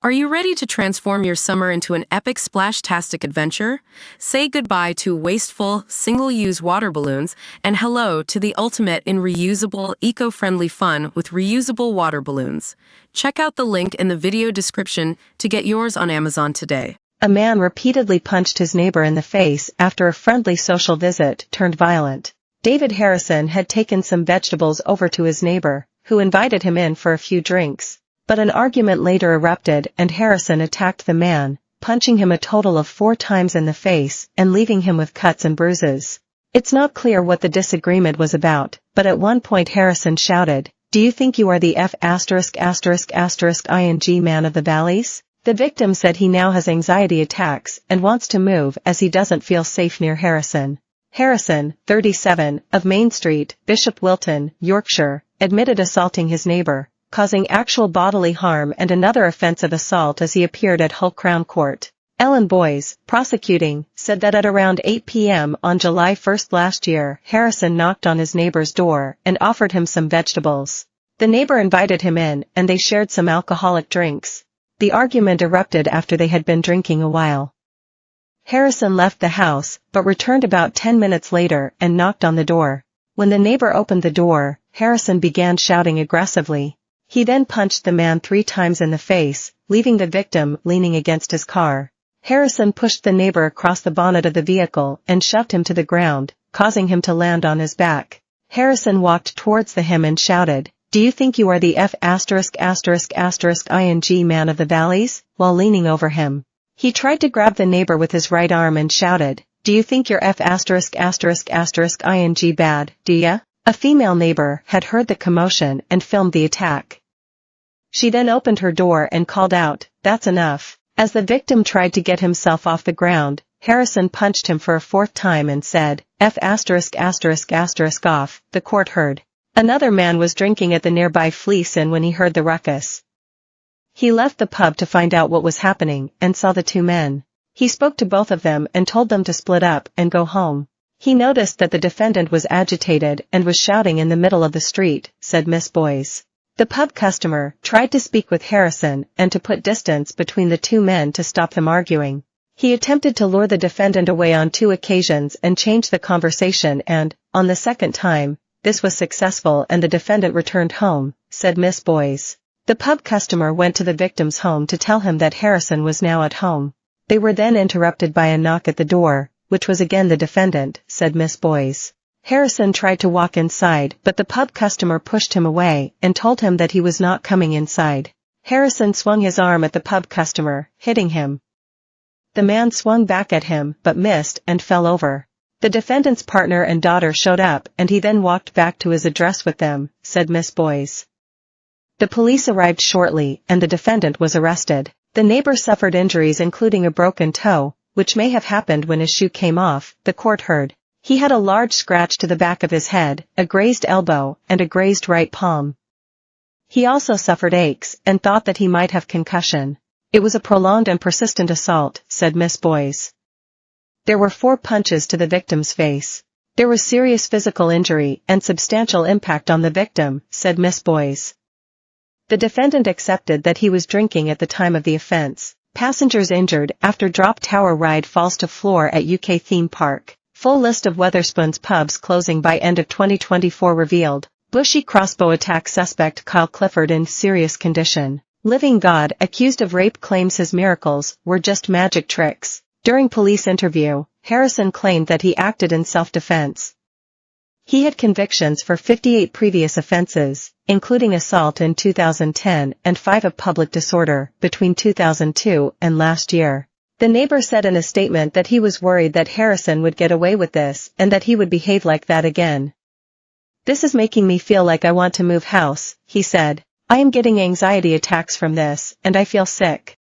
Are you ready to transform your summer into an epic splash-tastic adventure? Say goodbye to wasteful, single-use water balloons and hello to the ultimate in reusable, eco-friendly fun with reusable water balloons. Check out the link in the video description to get yours on Amazon today. A man repeatedly punched his neighbor in the face after a friendly social visit turned violent. David Harrison had taken some vegetables over to his neighbor, who invited him in for a few drinks. But an argument later erupted and Harrison attacked the man, punching him a total of 4 times in the face and leaving him with cuts and bruises. It's not clear what the disagreement was about, but at one point Harrison shouted, "Do you think you are the ing man of the valleys?" The victim said he now has anxiety attacks and wants to move as he doesn't feel safe near Harrison. Harrison, 37, of Main Street, Bishop Wilton, Yorkshire, admitted assaulting his neighbor, causing actual bodily harm and another offensive assault as he appeared at Hull Crown Court. Ellen Boyes, prosecuting, said that at around 8 p.m. on July 1 last year, Harrison knocked on his neighbor's door and offered him some vegetables. The neighbor invited him in and they shared some alcoholic drinks. The argument erupted after they had been drinking a while. Harrison left the house, but returned about 10 minutes later and knocked on the door. When the neighbor opened the door, Harrison began shouting aggressively. He then punched the man 3 times in the face, leaving the victim leaning against his car. Harrison pushed the neighbor across the bonnet of the vehicle and shoved him to the ground, causing him to land on his back. Harrison walked towards him and shouted, "Do you think you are the ing man of the valleys?" while leaning over him. He tried to grab the neighbor with his right arm and shouted, "Do you think you're ing bad, do ya?" A female neighbor had heard the commotion and filmed the attack. She then opened her door and called out, "That's enough." As the victim tried to get himself off the ground, Harrison punched him for a 4th time and said, off, the court heard. Another man was drinking at the nearby Fleece Inn when he heard the ruckus. He left the pub to find out what was happening and saw the 2 men. He spoke to both of them and told them to split up and go home. He noticed that the defendant was agitated and was shouting in the middle of the street, said Miss Boyes. The pub customer tried to speak with Harrison and to put distance between the 2 men to stop them arguing. He attempted to lure the defendant away on 2 occasions and change the conversation and, on the 2nd time, this was successful and the defendant returned home, said Miss Boyes. The pub customer went to the victim's home to tell him that Harrison was now at home. They were then interrupted by a knock at the door, which was again the defendant, said Miss Boyes. Harrison tried to walk inside but the pub customer pushed him away and told him that he was not coming inside. Harrison swung his arm at the pub customer, hitting him. The man swung back at him but missed and fell over. The defendant's partner and daughter showed up and he then walked back to his address with them, said Miss Boyes. The police arrived shortly and the defendant was arrested. The neighbor suffered injuries including a broken toe, which may have happened when his shoe came off, the court heard. He had a large scratch to the back of his head, a grazed elbow, and a grazed right palm. He also suffered aches and thought that he might have concussion. It was a prolonged and persistent assault, said Miss Boyes. There were 4 punches to the victim's face. There was serious physical injury and substantial impact on the victim, said Miss Boyes. The defendant accepted that he was drinking at the time of the offense. Passengers injured after drop tower ride falls to floor at UK theme park. Full list of Wetherspoon's pubs closing by end of 2024 revealed. Bushy crossbow attack suspect Kyle Clifford in serious condition. Living God accused of rape claims his miracles were just magic tricks. During police interview, Harrison claimed that he acted in self-defense. He had convictions for 58 previous offenses, including assault in 2010 and 5 of public disorder between 2002 and last year. The neighbor said in a statement that he was worried that Harrison would get away with this and that he would behave like that again. "This is making me feel like I want to move house," he said. "I am getting anxiety attacks from this and I feel sick."